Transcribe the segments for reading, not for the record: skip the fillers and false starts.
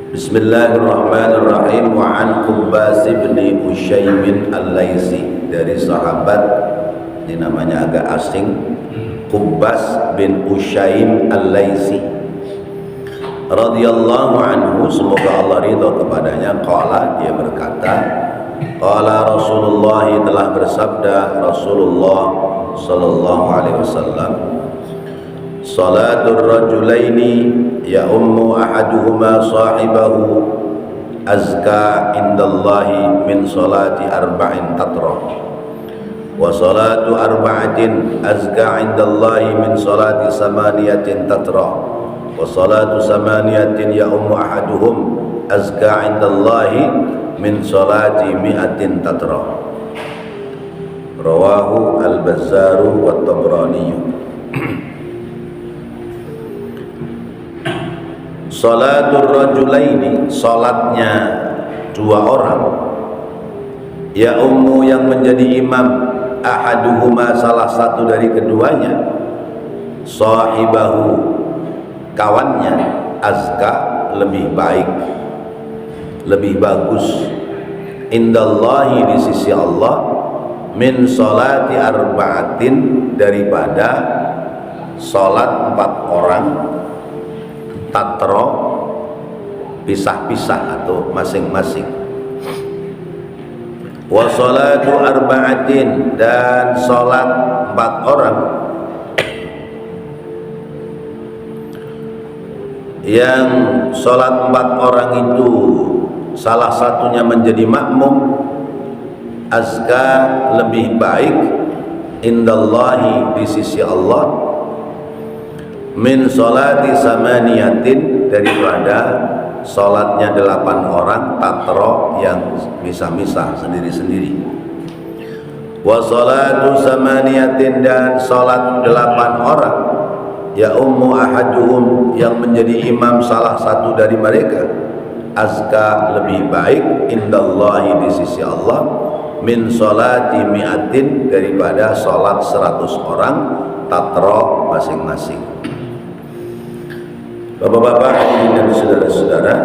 Bismillahirrahmanirrahim. Wa an Qubbas bin Ushaymin al-Laisi, dari sahabat ini namanya agak asing, Qubbas bin Ushaym al-Laisi radhiyallahu anhu, semoga Allah ridha kepadanya. Qala, dia berkata, qala Rasulullah, telah bersabda Rasulullah sallallahu alaihi wasallam, salatul rajulaini ya ummu ahaduhuma sahibahu azka indallahi min salati arba'in tatrah, wa salatu arba'atin azka indallahi min salati samaniyatin tatrah, wa salatu samaniyatin ya ummu ahaduhum azka indallahi min salati mi'atin tatrah. Rawahu al-Bazzaru wa Tabrani. Salatul rajulaini, salatnya dua orang, ya ummu, yang menjadi imam, ahaduhuma, salah satu dari keduanya, sahibahu, kawannya, azka, lebih baik, lebih bagus, indallahi, di sisi Allah, min salati arba'atin, daripada salat 4 orang, tatro, pisah-pisah atau masing-masing, wa salatu arba'atin, dan salat 4 orang yang salat 4 orang itu salah satunya menjadi makmum, azka, lebih baik, indallahi, di sisi Allah, min salati samaniyatin, daripada salatnya 8 orang, tatro, yang misah-misah sendiri-sendiri, wa salatu samaniyatin, dan salat 8 orang, ya ummu ahaduhum, yang menjadi imam salah satu dari mereka, azka, lebih baik, indallahi, di sisi Allah, min salati mi'atin, daripada salat 100 orang, tatro, masing-masing. Bapak-bapak, hadirin dan saudara-saudara,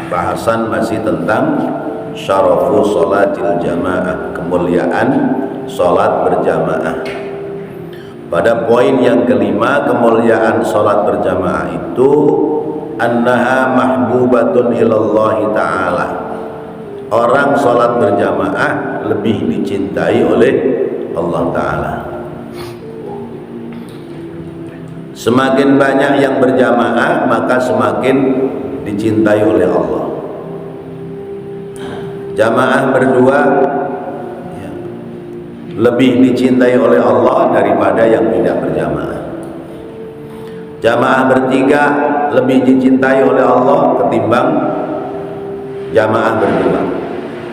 bahasan masih tentang syarafu sholatil jamaah, kemuliaan sholat berjamaah. Pada poin yang kelima, kemuliaan sholat berjamaah itu annaha mahbubatun ilallahi ta'ala, orang sholat berjamaah lebih dicintai oleh Allah Ta'ala. Semakin banyak yang berjamaah, maka semakin dicintai oleh Allah. Jamaah berdua ya, lebih dicintai oleh Allah daripada yang tidak berjamaah. Jamaah bertiga lebih dicintai oleh Allah ketimbang jamaah berdua.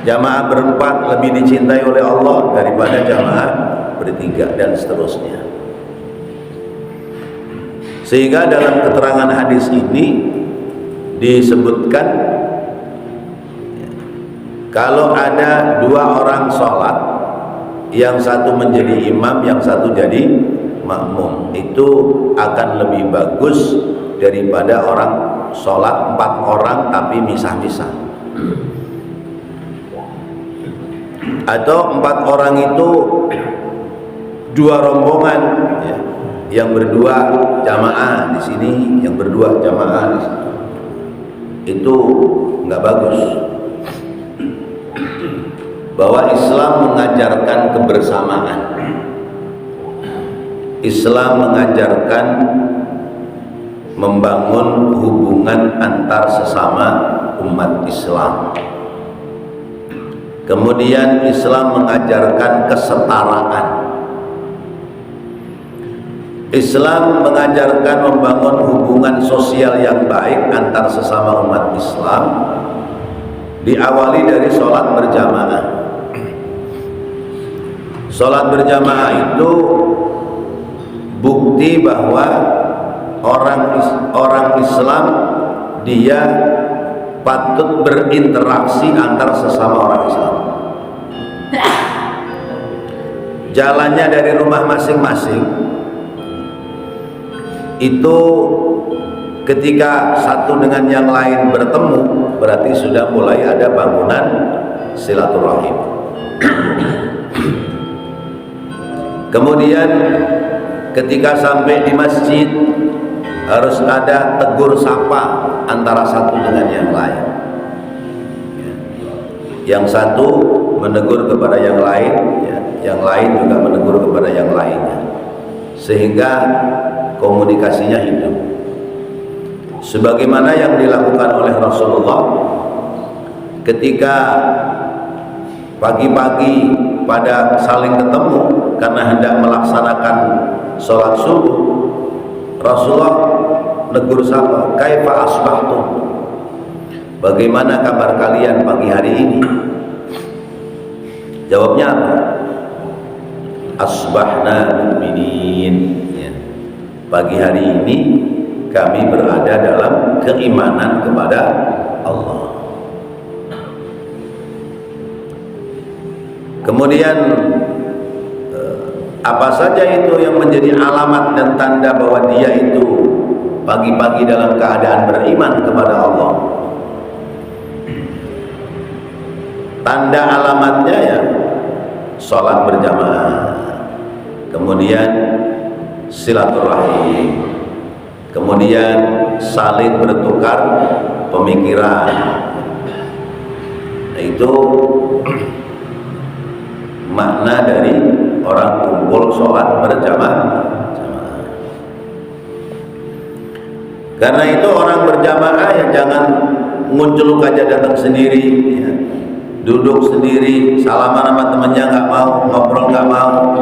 Jamaah berempat lebih dicintai oleh Allah daripada jamaah bertiga, dan seterusnya. Sehingga dalam keterangan hadis ini disebutkan, kalau ada 2 orang sholat, yang satu menjadi imam, yang satu jadi makmum, itu akan lebih bagus daripada orang sholat 4 orang tapi misah-misah, atau 4 orang itu 2 rombongan ya, yang berdua jamaah di sini, yang berdua jamaah di sini, itu nggak bagus. Bahwa Islam mengajarkan kebersamaan, Islam mengajarkan membangun hubungan antar sesama umat Islam. Kemudian Islam mengajarkan kesetaraan. Islam mengajarkan membangun hubungan sosial yang baik antar sesama umat Islam, diawali dari sholat berjamaah. Sholat berjamaah itu bukti bahwa orang Islam dia patut berinteraksi antar sesama orang Islam. Jalannya dari rumah masing-masing itu ketika satu dengan yang lain bertemu, berarti sudah mulai ada bangunan silaturahim. Kemudian ketika sampai di masjid harus ada tegur sapa antara satu dengan yang lain. Yang satu menegur kepada yang lain, yang lain juga menegur kepada yang lainnya, sehingga komunikasinya hidup. Sebagaimana yang dilakukan oleh Rasulullah ketika pagi-pagi pada saling ketemu karena hendak melaksanakan sholat subuh, Rasulullah negur sapa, kaifa asbahtum, bagaimana kabar kalian pagi hari ini? Jawabnya apa? Asbahna mu'minin, ya. Pagi hari ini kami berada dalam keimanan kepada Allah. Kemudian apa saja itu yang menjadi alamat dan tanda bahwa dia itu pagi-pagi dalam keadaan beriman kepada Allah? Tanda alamatnya ya sholat berjamaah, kemudian silaturahim, kemudian saling bertukar pemikiran. Nah, itu makna dari orang kumpul sholat berjamaah. Karena itu orang berjamaah ya jangan muncul aja datang sendiri, ya. Duduk sendiri, salaman sama temannya nggak mau, ngobrol nggak mau,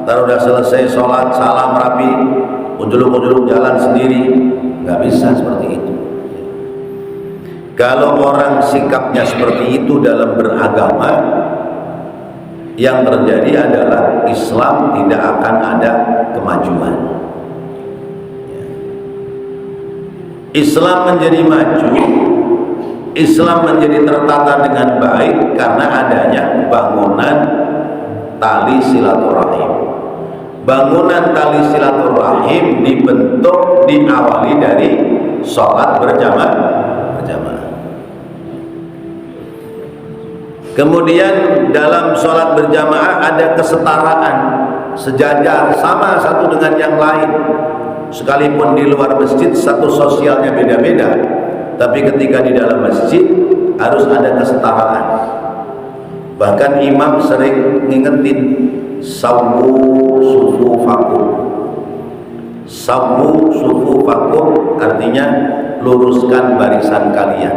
ntar udah selesai sholat salam rapi, muncul jalan sendiri, nggak bisa seperti itu. Kalau orang sikapnya seperti itu dalam beragama, yang terjadi adalah Islam tidak akan ada kemajuan. Islam menjadi maju, Islam menjadi tertata dengan baik karena adanya bangunan tali silaturahim. Bangunan tali silaturahim dibentuk, diawali dari sholat berjamaah. Kemudian dalam sholat berjamaah ada kesetaraan, sejajar, sama satu dengan yang lain. Sekalipun di luar masjid satu sosialnya beda-beda, tapi ketika di dalam masjid harus ada kesetaraan. Bahkan imam sering ngingetin sawu sufufakum. Sawu sufufakum artinya luruskan barisan kalian.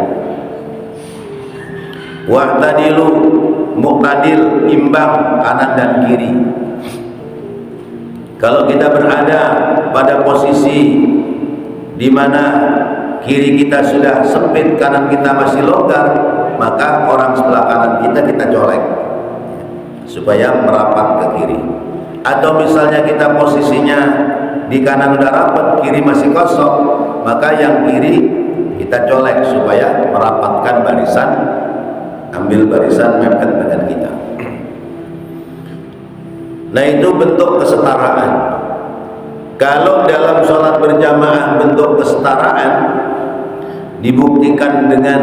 Wa'tadilu, muqtadil, imbang kanan dan kiri. Kalau kita berada pada posisi di mana kiri kita sudah sempit, kanan kita masih longgar, maka orang sebelah kanan kita colek supaya merapat ke kiri. Atau misalnya kita posisinya di kanan udah rapat, kiri masih kosong, maka yang kiri kita colek supaya merapatkan barisan, ambil barisan mepet dengan kita. Nah, itu bentuk kesetaraan. Kalau dalam sholat berjamaah bentuk kesetaraan dibuktikan dengan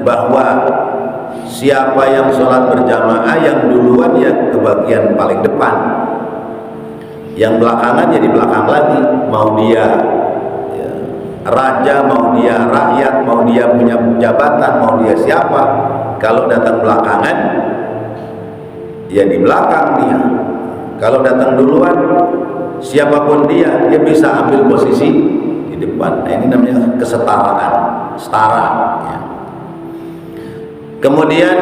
bahwa siapa yang sholat berjamaah yang duluan ya ke bagian paling depan, yang belakangan jadi belakang lagi. Mau dia ya, raja, mau dia rakyat, mau dia punya jabatan, mau dia siapa, kalau datang belakangan ya di belakang dia. Kalau datang duluan siapapun dia bisa ambil posisi di depan. Nah, ini namanya kesetaraan, setara ya. Kemudian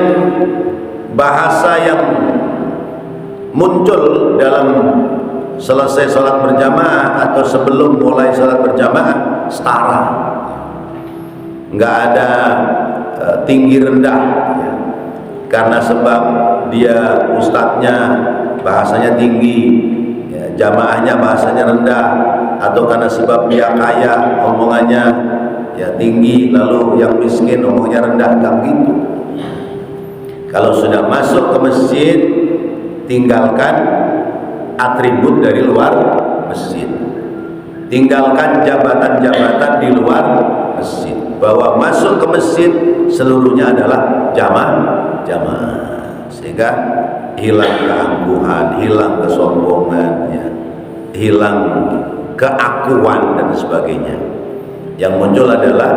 bahasa yang muncul dalam selesai sholat berjamaah atau sebelum mulai sholat berjamaah, setara, nggak ada tinggi rendah ya. Karena sebab dia ustadznya bahasanya tinggi ya, jamaahnya bahasanya rendah, atau karena sebab dia kaya omongannya ya tinggi, lalu yang miskin omongnya rendah, nggak gitu. Kalau sudah masuk ke masjid, tinggalkan atribut dari luar masjid. tinggalkan jabatan-jabatan di luar masjid, bahwa masuk ke masjid seluruhnya adalah jamaah, sehingga hilang keangkuhan, hilang kesombongan, ya, hilang keakuan dan sebagainya. Yang muncul adalah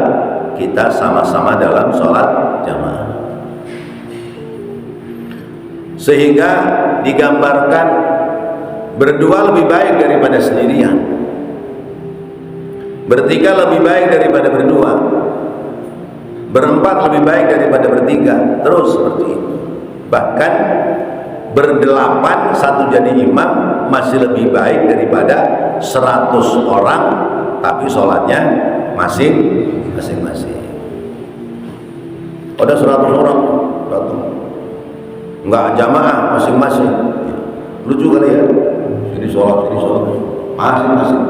kita sama-sama dalam sholat jamaah, sehingga digambarkan berdua lebih baik daripada sendirian, bertiga lebih baik daripada berdua, berempat lebih baik daripada bertiga, terus seperti itu. Bahkan berdelapan satu jadi imam masih lebih baik daripada 100 orang tapi sholatnya masing-masing. Ada 100 orang datang, nggak jamaah, masing-masing. Lucu kali ya, sini sholat masing-masing.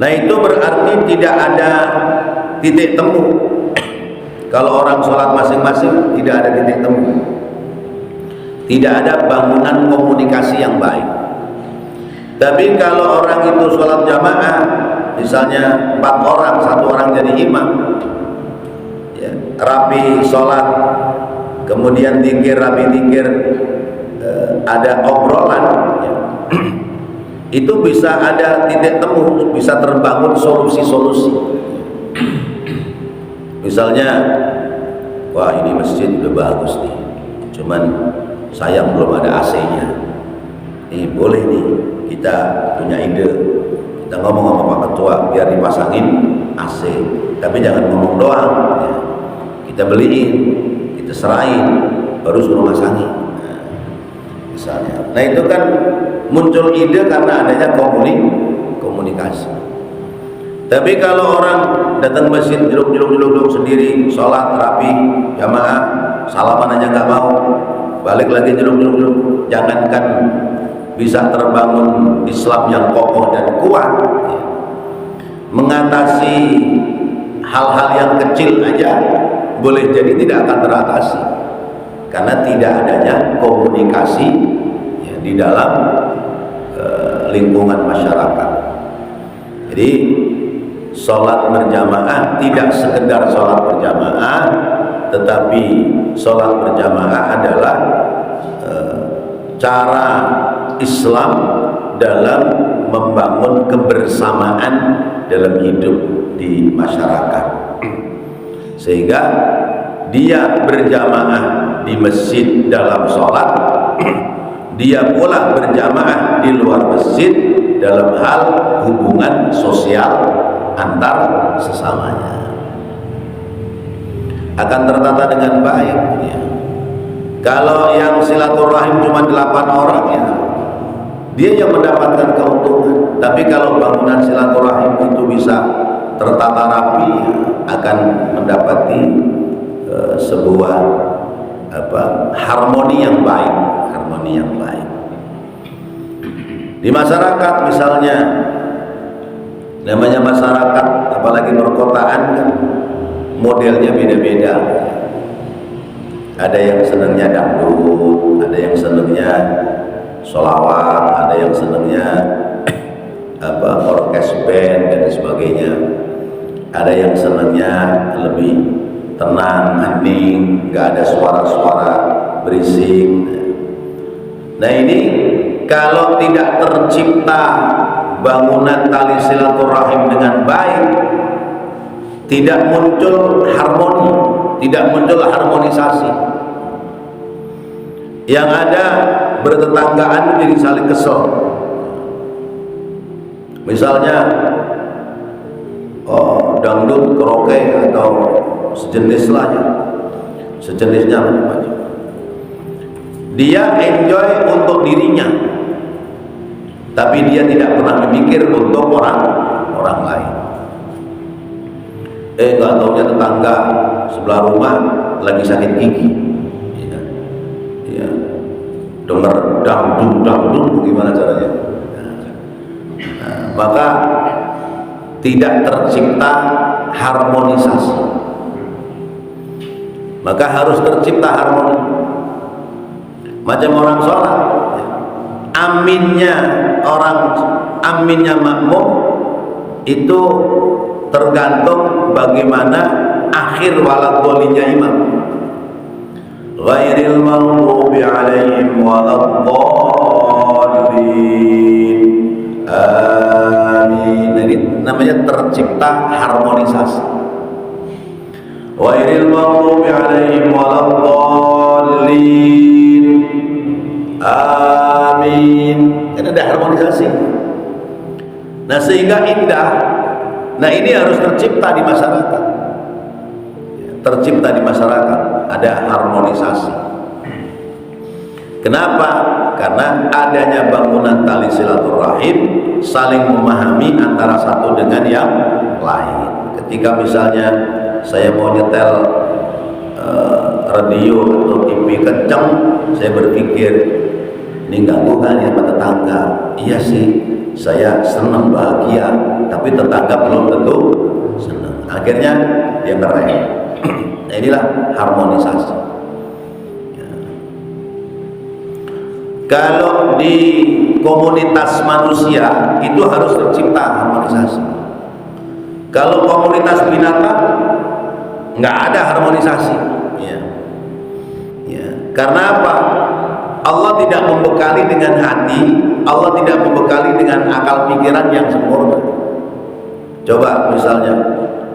Nah itu berarti tidak ada titik temu. Kalau orang sholat masing-masing tidak ada titik temu, tidak ada bangunan komunikasi yang baik. Tapi kalau orang itu sholat jamaah, misalnya 4 orang, 1 orang jadi imam, ya, rapi sholat, kemudian zikir, rapi zikir, ada obrolan, ya. Itu bisa ada titik temu, bisa terbangun solusi-solusi. Misalnya, wah ini masjid udah bagus nih, cuman sayang belum ada AC-nya. Ini boleh nih, kita punya ide, kita ngomong sama Pak Ketua biar dipasangin AC, tapi jangan ngomong doang, ya. Kita beliin, kita serahin, baru suruh masangin, nah, misalnya. Nah itu kan muncul ide karena adanya komunikasi. Tapi kalau orang datang masjid jeluk sendiri, sholat rapi jamaah, salaman aja nggak mau, balik lagi jeluk, jangankan bisa terbangun Islam yang kokoh dan kuat, ya, mengatasi hal-hal yang kecil aja boleh jadi tidak akan teratasi karena tidak adanya komunikasi, ya, di dalam lingkungan masyarakat. Jadi sholat berjamaah tidak sekedar sholat berjamaah, tetapi sholat berjamaah adalah cara Islam dalam membangun kebersamaan dalam hidup di masyarakat, sehingga dia berjamaah di masjid dalam sholat, dia pula berjamaah di luar masjid dalam hal hubungan sosial antar sesamanya, akan tertata dengan baik, ya. Kalau yang silaturahim cuma 8 orang, ya, dia yang mendapatkan keuntungan. Tapi kalau bangunan silaturahim itu bisa tertata rapi, ya, akan mendapati sebuah harmoni yang baik, di masyarakat. Misalnya namanya masyarakat, apalagi perkotaan, kan modelnya beda-beda. Ada yang senangnya dangdut, ada yang senangnya sholawat, ada yang senangnya orkes band dan sebagainya. Ada yang senangnya lebih tenang, hening, nggak ada suara-suara berisik. Nah ini kalau tidak tercipta bangunan tali silaturahim dengan baik, tidak muncul harmoni, tidak muncul harmonisasi. Yang ada bertetanggaan jadi saling kesel. Misalnya dangdut, karaoke atau sejenisnya macam-macam. Dia enjoy untuk dirinya, tapi dia tidak pernah memikir untuk orang lain. Nggak taunya tetangga sebelah rumah lagi sakit gigi, ya. Dengar dangdut, gimana caranya? Maka tidak tercipta harmonisasi. Maka harus tercipta harmoni. Macam orang sholat, aminnya makmum itu tergantung bagaimana akhir waladhdallin imam. Ghairil maghdubi alaihim waladdallin. Amin. Jadi namanya tercipta harmonisasi. Ghairil maghdubi alaihim waladdallin. Amin. Kan ada harmonisasi. Nah, sehingga indah. Nah, ini harus tercipta di masyarakat. Tercipta di masyarakat, ada harmonisasi. Kenapa? Karena adanya bangunan tali silaturahim, saling memahami antara satu dengan yang lain. Ketika misalnya saya mau nyetel radio atau TV kencang, saya berpikir ini ganggu kan ya sama tetangga. Iya sih, saya senang bahagia, tapi tetangga belum tentu senang. Akhirnya dia ngerem. Nah, inilah harmonisasi. Ya. Kalau di komunitas manusia itu harus tercipta harmonisasi. Kalau komunitas binatang nggak ada harmonisasi. Ya. Ya. Karena apa? Allah tidak membekali dengan hati, Allah tidak membekali dengan akal pikiran yang sempurna. Coba misalnya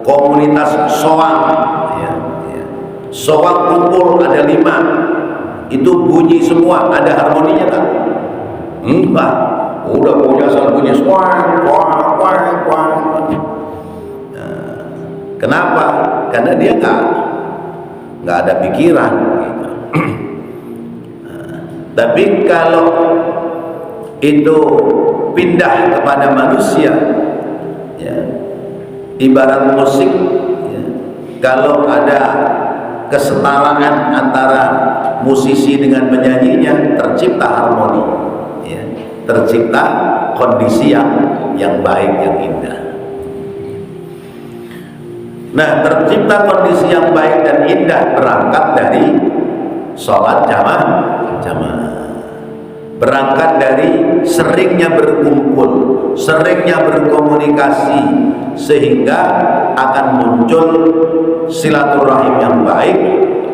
komunitas soang, ya, ya. Soang kumpul ada 5, itu bunyi semua, ada harmoninya kan? Enggak, udah punya asal bunyi soang, soang, soang, soang. Nah, kenapa? Karena dia nggak ada pikiran. Gitu. Tapi kalau itu pindah kepada manusia, ya, ibarat musik, ya, kalau ada kesetaraan antara musisi dengan penyanyinya, tercipta harmoni, ya, tercipta kondisi yang baik, yang indah. Nah, tercipta kondisi yang baik dan indah berangkat dari sholat jamaah, berangkat dari seringnya berkumpul, seringnya berkomunikasi, sehingga akan muncul silaturahim yang baik,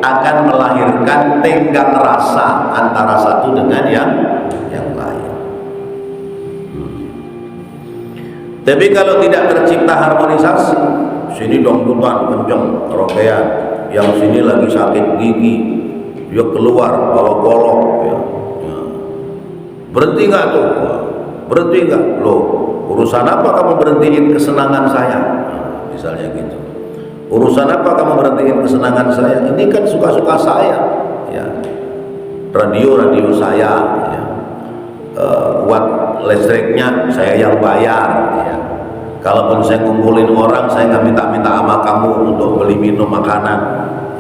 akan melahirkan tenggang rasa antara satu dengan yang lain. Tapi kalau tidak tercipta harmonisasi, sini dongdutan kenceng rokean, yang sini lagi sakit gigi, dia keluar bawa golok, ya. Berhenti nggak tuh? Berhenti nggak? Loh, urusan apa kamu berhentiin kesenangan saya? Misalnya gitu. Urusan apa kamu berhentiin kesenangan saya? Ini kan suka-suka saya, ya. Radio saya, ya. Buat listriknya saya yang bayar, ya. Kalaupun saya ngumpulin orang, saya nggak minta-minta sama kamu untuk beli minum makanan,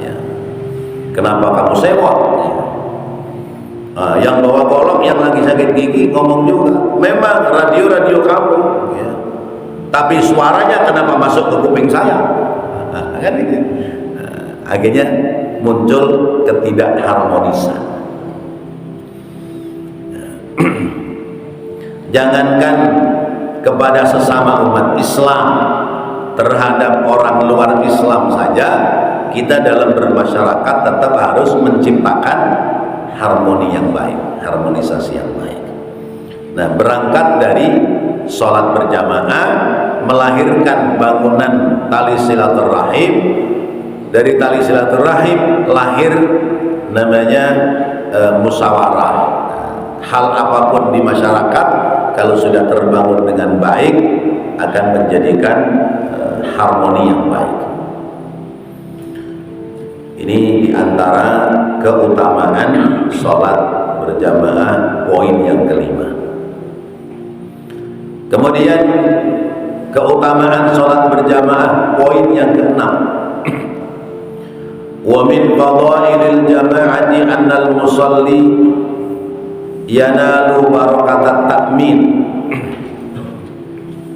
ya. Kenapa kamu sewa? Ya. Yang bawa golok yang lagi sakit gigi ngomong juga, memang radio kamu, ya. Tapi suaranya kenapa masuk ke kuping saya? Kan gitu. Akhirnya muncul ketidakharmonisan. Jangankan kepada sesama umat Islam, terhadap orang luar Islam saja, kita dalam bermasyarakat tetap harus menciptakan harmoni yang baik, harmonisasi yang baik. Nah, berangkat dari sholat berjamaah, melahirkan bangunan tali silaturahim. Dari tali silaturahim lahir namanya musyawarah. Hal apapun di masyarakat kalau sudah terbangun dengan baik akan menjadikan harmoni yang baik. Ini diantara keutamaan sholat berjamaah, poin yang kelima. Kemudian keutamaan sholat berjamaah, poin yang keenam. Wa min fadailil jama'ati annal musalli yanalu barakatat ta'min.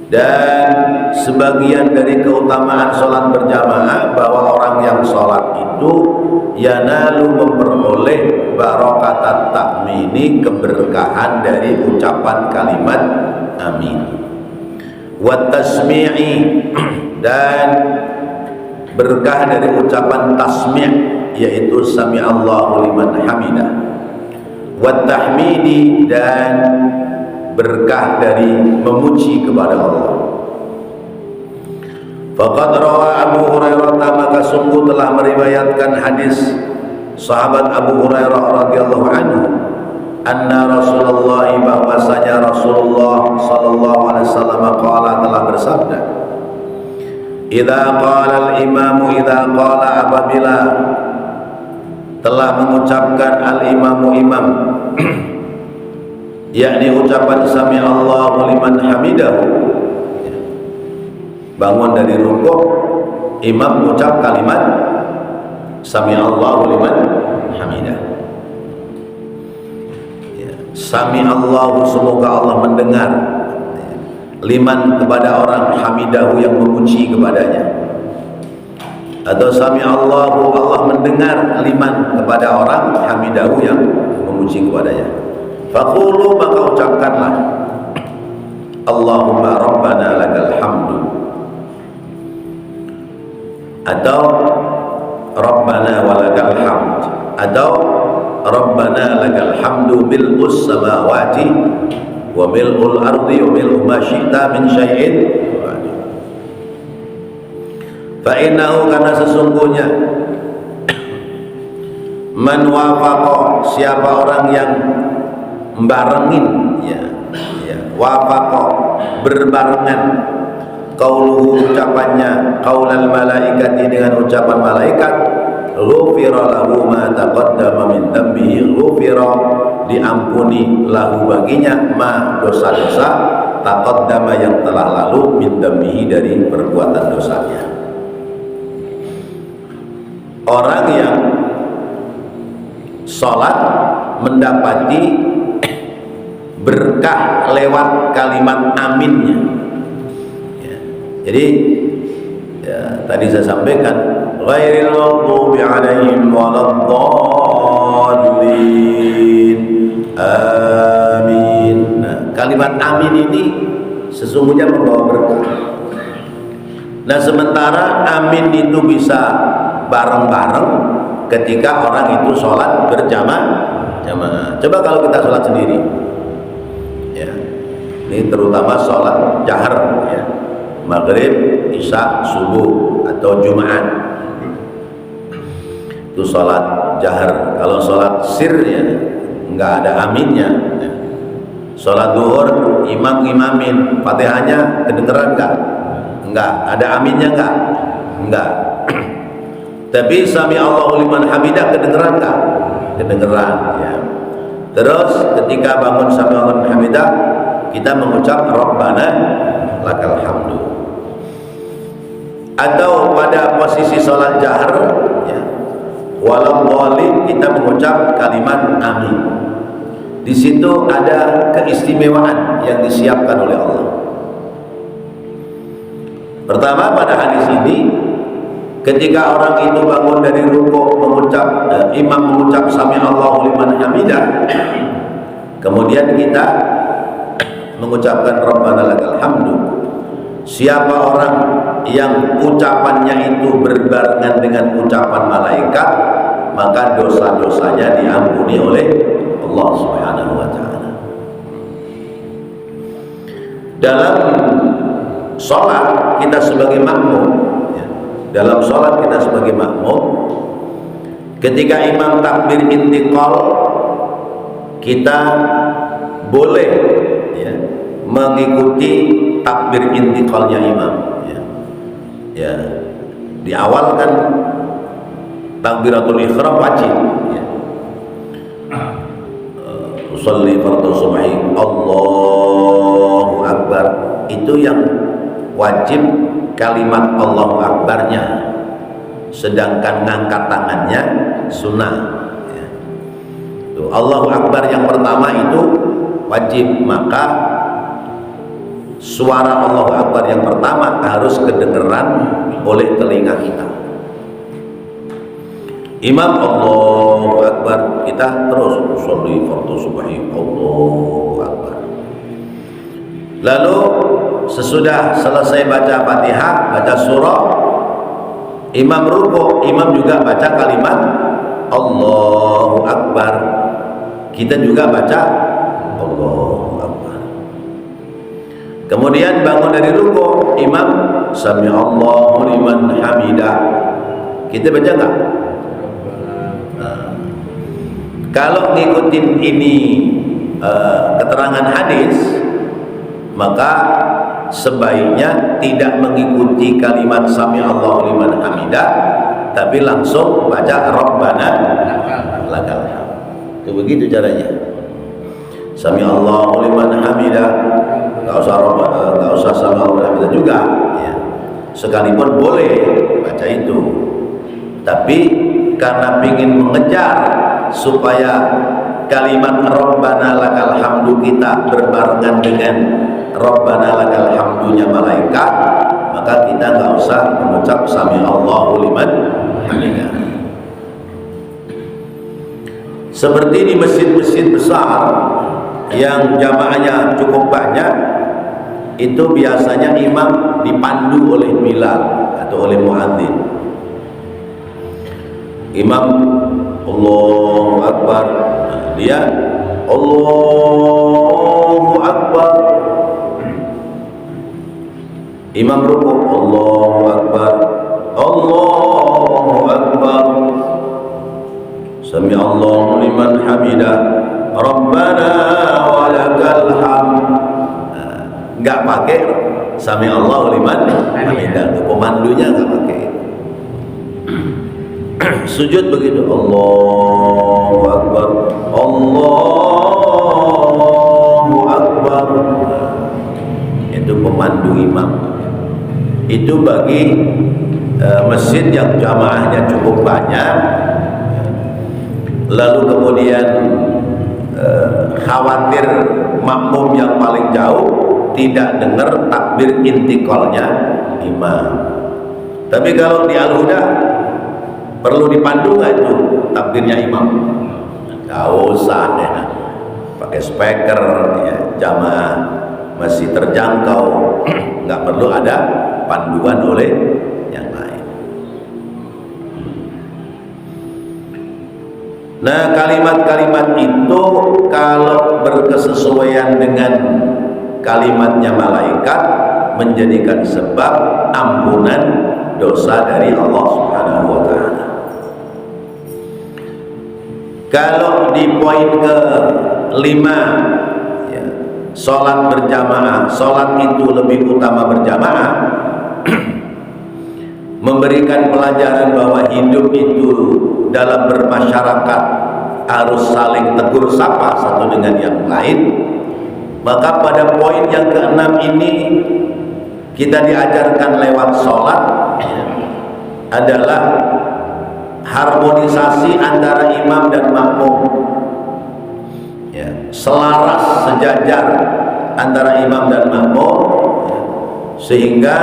Dan sebagian dari keutamaan sholat berjamaah bahwa orang yang sholat itu yanalu memperoleh barokatat takmini, keberkahan dari ucapan kalimat amin, wat tasmi'i, dan berkah dari ucapan tasmi' yaitu sami Allahu liman hamidah, wat tahmidi, dan berkah dari memuji kepada Allah. Faqad rawa Abu Hurairah, maka sungguh telah meriwayatkan hadis sahabat Abu Hurairah radhiyallahu anhu, anna Rasulullah, bahwasanya Rasulullah sallallahu alaihi wasallam qala, telah bersabda, idza qala al-imamu, idza qala, apabila telah mengucapkan al-imamu imam yakni ucapan sami Allahu liman hamidahu, bangun dari rukuk, imam mengucap kalimat sami Allahu liman hamidah. Sami Allahu, semoga Allah mendengar, liman, kepada orang, hamidahu, yang memuji kepadanya. Atau sami Allahu, Allah mendengar, liman, kepada orang, hamidahu, yang memuji kepadanya. Faqulu, maka ucapkanlah, Allahumma rabbana lakal hamdu, atau rabbana walakal hamd, atau rabbana lakal hamdu mil'us samawati wa mil'ul ardi wa mil'u ma syi'ta min syai'in. Fa innahu, karena sesungguhnya, man wafaqa, siapa orang yang membarengin, wafaqa, berbarengan, qauluhu, ucapannya, qaulal malaikati, dengan ucapan malaikat, ghufira lahu ma taqaddama min dhanbihi, ghufira, diampuni, lahu, baginya, ma, dosa-dosa, taqaddama, yang telah lalu, min dhanbihi, dari perbuatan dosanya. Orang yang sholat mendapati berkah lewat kalimat aminnya. Jadi tadi saya sampaikan, ghairil maghdubi 'alaihim waladdallin, amin. Nah, kalimat amin ini sesungguhnya membawa berkah. Nah, sementara amin itu bisa bareng-bareng ketika orang itu sholat berjamaah. Coba kalau kita sholat sendiri, ya, ini terutama sholat jahar, ya, maghrib, isya, subuh, atau Jumat, itu sholat jahar. Kalau sholat sir, ya, nggak ada aminnya, ya. Sholat duhur, imam ngimamin, fatihahnya kedengeran nggak? Nggak. Ada aminnya nggak? Nggak. Tapi sami Allahu liman hamidah kedengeran nggak? Kedengeran, ya. Terus ketika bangun sami Allahu liman hamidah, kita mengucap Rabbana lakal hamdu. Atau pada posisi sholat jahar, ya, waladhdallin, kita mengucap kalimat amin. Di situ ada keistimewaan yang disiapkan oleh Allah. Pertama, pada hadis ini, ketika orang itu bangun dari rukuk, mengucap, imam mengucap sami Allahu liman hamidah, kemudian kita mengucapkan Rabbana lakal hamdu, siapa orang yang ucapannya itu berbarengan dengan ucapan malaikat, maka dosa-dosanya diampuni oleh Allah Subhanahu wa ta'ala. Dalam sholat kita sebagai makmum, dalam sholat kita sebagai makmum, ketika imam takbir intiqal, kita boleh, ya, mengikuti takbir intiqalnya imam, ya. Ya, di awal kan takbiratul ihram wajib, ya. Usolli fardhu subhi, Allahu Akbar, itu yang wajib kalimat Allahu Akbarnya, sedangkan ngangkat tangannya sunnah, ya. Tuh, Allahu Akbar yang pertama itu wajib, maka suara Allahu Akbar yang pertama harus kedengeran oleh telinga kita. Imam Allahu Akbar, kita terus usolli fardhu subhi Allahu Akbar. Lalu sesudah selesai baca Fatihah, baca surah, imam ruku, imam juga baca kalimat Allahu Akbar. Kita juga baca Allahu Akbar. Kemudian bangun dari ruku, imam sami Allahu liman hamidah. Kita baca enggak? Kalau ngikutin ini keterangan hadis, maka sebaiknya tidak mengikuti kalimat sami Allahu liman hamidah, tapi langsung baca Rabbana lakal hamd. Itu begitu caranya. Sami Allahu liman hamidah, enggak usah Rabbana, enggak usah sami Allahu liman hamidah juga ya. Sekalipun boleh baca itu, tapi karena ingin mengejar supaya kalimat Rabbana lakal hamdu kita berbarengan dengan Rabbana lakal hamdunya malaikat, maka kita nggak usah mengucap sami Allahu liman hamidah. Seperti di masjid-masjid besar yang jamaahnya cukup banyak, itu biasanya imam dipandu oleh Bilal atau oleh muadzin. Imam Allahu Akbar, dia Allahu Akbar. Imam ruku Allahu Akbar, Allahu Akbar. Sami Allahu liman hamidah, Rabbana walakal hamd. Enggak pakai sami Allahu liman hamidah, pemandunya enggak pakai. Sujud begitu, Allahu Akbar, Allahu Akbar. Itu pemandu imam. Itu bagi masjid yang jamaahnya cukup banyak, lalu kemudian khawatir makmum yang paling jauh tidak dengar takbir intiqalnya imam. Tapi kalau di Al-Huda perlu dipandu nggak itu takbirnya imam? Nggak usah ya. Pakai speaker ya, jamaah masih terjangkau, nggak perlu ada panduan oleh yang lain. Nah, kalimat-kalimat itu kalau berkesesuaian dengan kalimatnya malaikat, menjadikan sebab ampunan dosa dari Allah Subhanahu wa ta'ala. Kalau di poin ke-5 ya, sholat berjamaah, sholat itu lebih utama berjamaah, memberikan pelajaran bahwa hidup itu dalam bermasyarakat harus saling tegur sapa satu dengan yang lain. Maka pada poin yang ke-6 ini kita diajarkan lewat sholat adalah harmonisasi antara imam dan makmum ya, selaras sejajar antara imam dan makmum, sehingga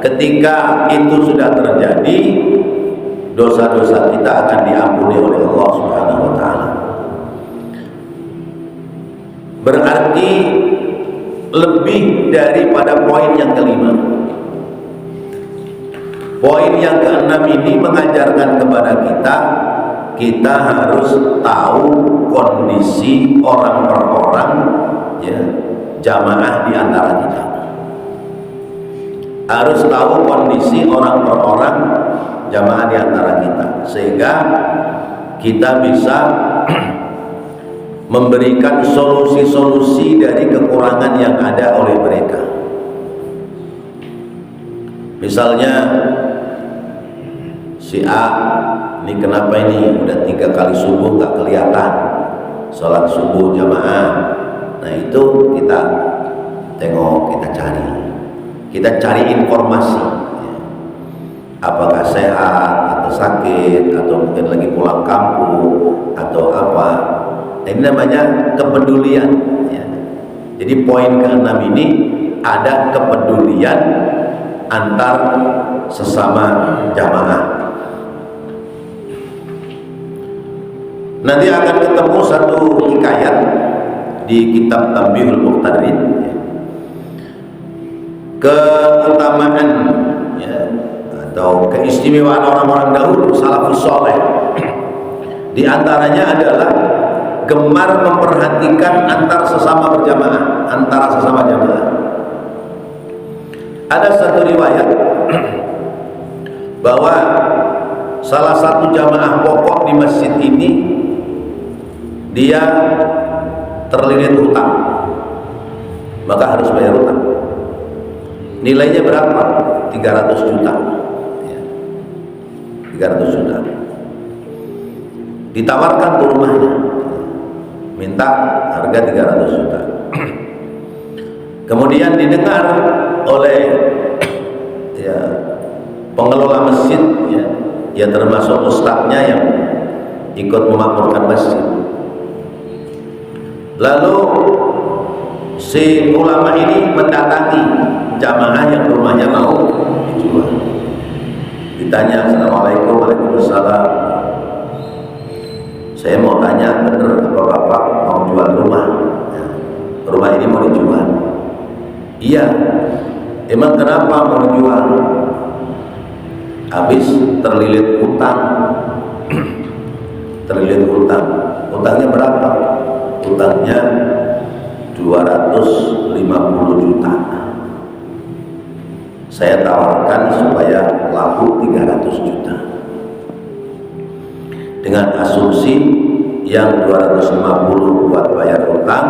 ketika itu sudah terjadi, dosa-dosa kita akan diampuni oleh Allah Subhanahu wa ta'ala. Berarti lebih daripada poin yang ke-5. Poin yang ke-6 ini mengajarkan kepada kita harus tahu kondisi orang per orang ya, jamaah di antara kita. Harus tahu kondisi orang per orang jamaah di antara kita, sehingga kita bisa memberikan solusi-solusi dari kekurangan yang ada oleh mereka. Misalnya si A, ini kenapa ini udah 3 kali subuh nggak kelihatan sholat subuh jamaah. Nah itu kita tengok, kita cari informasi, apakah sehat atau sakit atau mungkin lagi pulang kampung atau apa. Ini namanya kepedulian ya. Jadi poin ke-6 ini ada kepedulian antar sesama jamaah. Nanti akan ketemu satu hikayat di kitab Tanbihul Muqtarin, keutamaan ya, atau keistimewaan orang-orang dahulu salafus soleh. Di antaranya adalah gemar memperhatikan antar sesama berjamaah, antara sesama jamaah. Ada satu riwayat bahwa salah satu jamaah pokok di masjid ini dia terlilit hutang, maka harus bayar hutang. Nilainya berapa? 300 juta. 300 juta. Ditawarkan tuh rumahnya, minta harga 300 juta. Kemudian didengar oleh ya, pengelola masjid, ya termasuk ustadznya yang ikut memakmurkan masjid. Lalu si ulama ini mendatangi jamaah yang rumahnya mau dijual. Ditanya, assalamualaikum, waalaikumsalam. Saya mau tanya, bener apa bapak mau jual rumah? Ya, rumah ini mau dijual. Iya. Emang kenapa mau dijual? Habis terlilit hutang. Terlilit hutang. Hutangnya berapa? Hutangnya 250 juta. Saya tawarkan supaya laku 300 juta. Dengan asumsi yang 250 buat bayar hutang,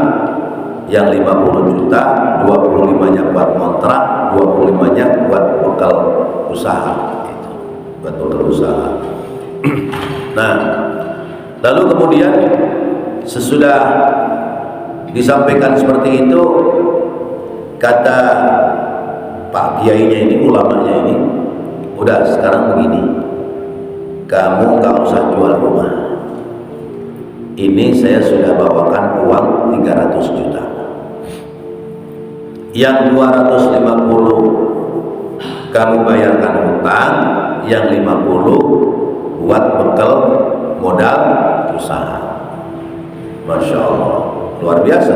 yang 50 juta, 25-nya buat kontrak, 25-nya buat bekal usaha. Gitu. Buat bekal usaha. Nah, lalu kemudian sesudah disampaikan seperti itu, kata Pak Kiainya ini, ulamanya ini, udah sekarang begini, kamu nggak usah jual rumah. Ini saya sudah bawakan uang 300 juta. Yang 250 kamu bayarkan hutang, yang 50 buat bekal modal usaha. Masya Allah, luar biasa.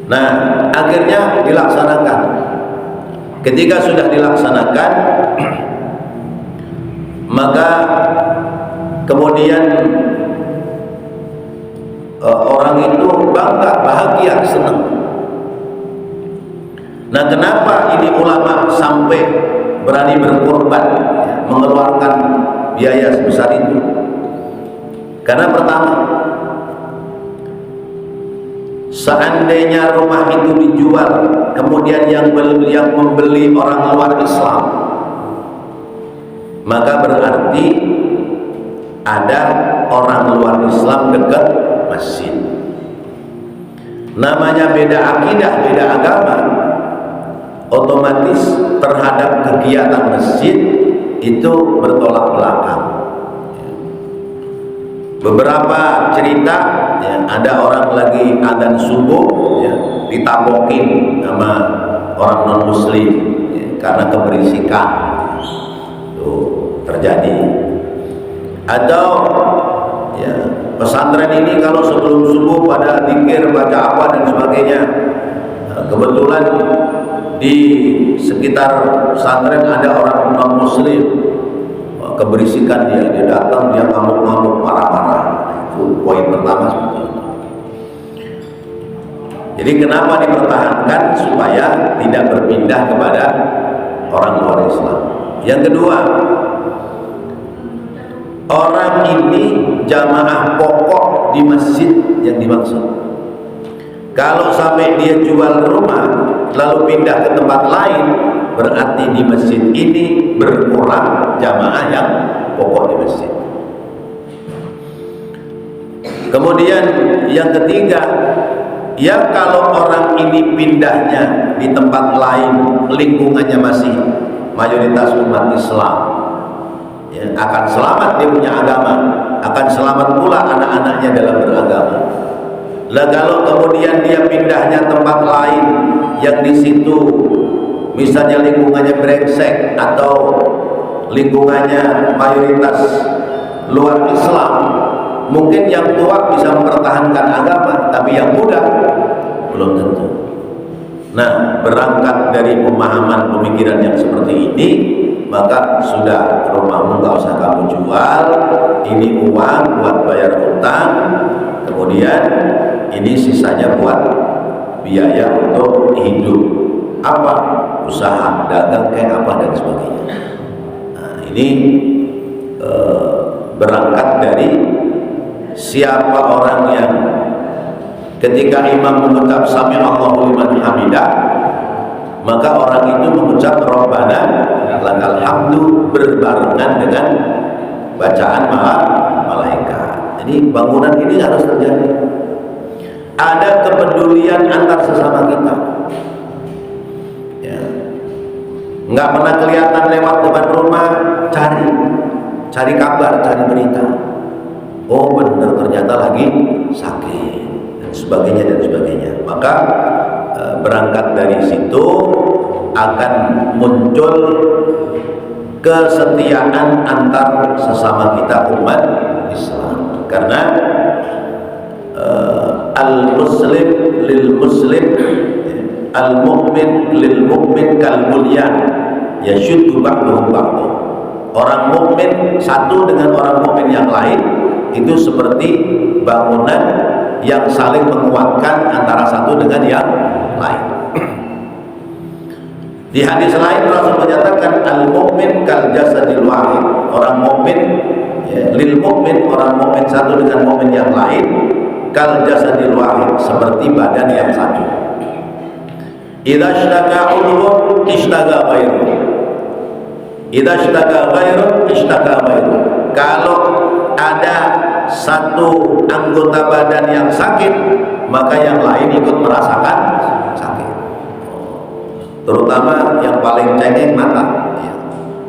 Nah, akhirnya dilaksanakan. Ketika sudah dilaksanakan, maka kemudian orang itu bangga, bahagia, senang. Nah, kenapa ini ulama sampai berani berkorban, mengeluarkan biaya sebesar itu? Karena pertama, seandainya rumah itu dijual, kemudian yang membeli orang luar Islam, maka berarti ada orang luar Islam dekat masjid. Namanya beda akidah, beda agama, otomatis terhadap kegiatan masjid itu bertolak belakang. Beberapa cerita, ya, ada orang lagi adzan subuh, ya, ditabokin sama orang non muslim, ya, karena keberisikan itu terjadi. Atau ya, pesantren ini kalau sebelum subuh pada zikir, baca apa dan sebagainya, kebetulan di sekitar pesantren ada orang non muslim, keberisikan dia datang, dia ngamuk-ngamuk, marah-marah. Itu poin pertama seperti itu. Jadi kenapa dipertahankan? Supaya tidak berpindah kepada orang luar Islam. Yang kedua, orang ini jamaah pokok di masjid yang dimaksud. Kalau sampai dia jual rumah lalu pindah ke tempat lain, berarti di masjid ini berkurang jamaah yang pokok di masjid. Kemudian yang ketiga, ya kalau orang ini pindahnya di tempat lain, lingkungannya masih mayoritas umat Islam, ya, akan selamat dia punya agama, akan selamat pula anak-anaknya dalam beragama. Lah kalau kemudian dia pindahnya tempat lain yang di situ misalnya lingkungannya brengsek atau lingkungannya mayoritas luar Islam, mungkin yang tua bisa mempertahankan agama, tapi yang muda belum tentu. Nah, berangkat dari pemahaman pemikiran yang seperti ini, maka sudah, rumahmu nggak usah kamu jual, ini uang buat bayar utang, kemudian ini sisanya buat biaya untuk hidup, apa, usaha, dagang kayak apa dan sebagainya. Nah, ini berangkat dari siapa orang yang ketika imam mengucap sami Allahu liman hamidah, maka orang itu mengucap Rabbana lakal hamdu berbarengan dengan bacaan malaikat. Jadi bangunan ini harus terjadi. Ada kepedulian antar sesama kita. Ya. Nggak pernah kelihatan lewat depan rumah, cari kabar, cari berita. Oh benar, ternyata lagi sakit dan sebagainya dan sebagainya. Maka berangkat dari situ akan muncul kesetiaan antar sesama kita umat Islam, karena al-muslim lil muslim, al-mu'min lil mu'min kal bunyan yashuddu ba'duhum ba'd. Orang mukmin satu dengan orang mukmin yang lain itu seperti bangunan yang saling menguatkan antara satu dengan yang lain. Di hadis lain Rasul menyatakan al-mu'min kal jasadil wahid. Orang mukmin, ya, lil mukmin, orang mukmin satu dengan mukmin yang lain, kal jasadil wahid, seperti badan yang satu. Idza ishtaka udhun ishtaka ghairu. Idza ishtaka ghairu ishtaka ghairu. Kalau ada satu anggota badan yang sakit, maka yang lain ikut merasakan sakit. Terutama yang paling cengeng mata.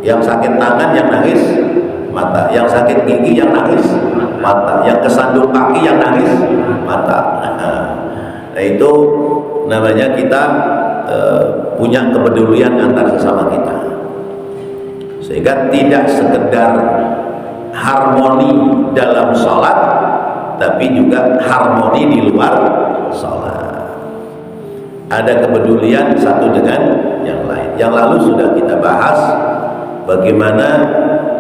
Yang sakit tangan yang nangis mata, yang sakit gigi yang nangis mata, yang kesandung kaki yang nangis mata. Nah itu namanya kita punya kepedulian antar sesama kita, sehingga tidak sekedar harmoni dalam sholat, tapi juga harmoni di luar sholat. Ada kepedulian satu dengan yang lain. Yang lalu sudah kita bahas bagaimana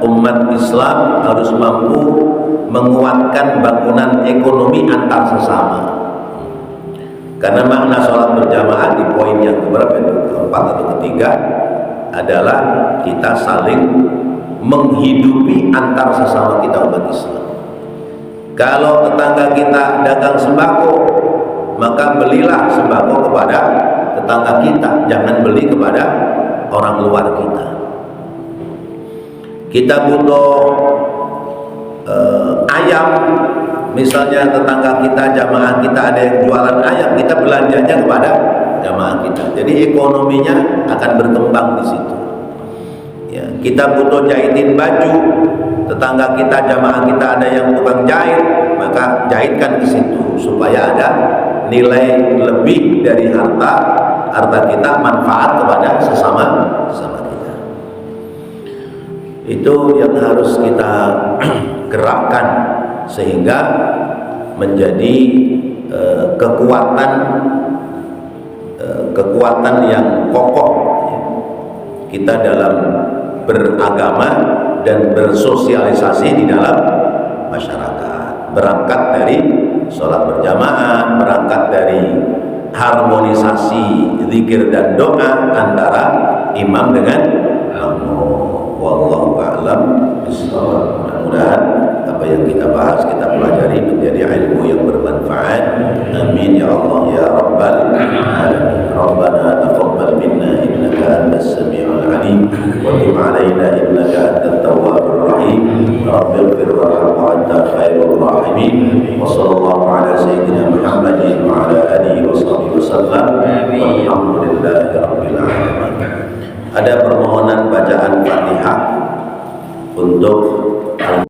umat Islam harus mampu menguatkan bangunan ekonomi antar sesama. Karena makna sholat berjamaah di poin yang keberapa itu, keempat atau ketiga, adalah kita saling menghidupi antar sesama kita umat Islam. Kalau tetangga kita dagang sembako, maka belilah sembako kepada tetangga kita, jangan beli kepada orang luar kita. Kita butuh ayam, misalnya tetangga kita, jamaah kita ada yang jualan ayam, kita belanjanya kepada jamaah kita. Jadi ekonominya akan berkembang di situ. Ya, kita butuh jahitin baju, tetangga kita, jamaah kita ada yang tukang jahit, maka jahitkan ke situ supaya ada nilai lebih dari harta kita, manfaat kepada sesama kita. Itu yang harus kita gerakkan sehingga menjadi kekuatan yang kokoh kita dalam beragama dan bersosialisasi di dalam masyarakat. Berangkat dari sholat berjamaah, berangkat dari harmonisasi zikir dan doa antara imam dengan makmum. Wallahu a'lam bishawab. Mudah-mudahan apa yang kita bahas, kita pelajari menjadi ilmu yang bermanfaat. Amin ya Allah ya rabbal alamin. Rabbana taqabbal minna innaka antas samiul alim wa tub alaina innaka antat tawwabur rahim. Rabbil ighfir warham wa anta khairur rahimin. Wa sallallahu ala sayyidina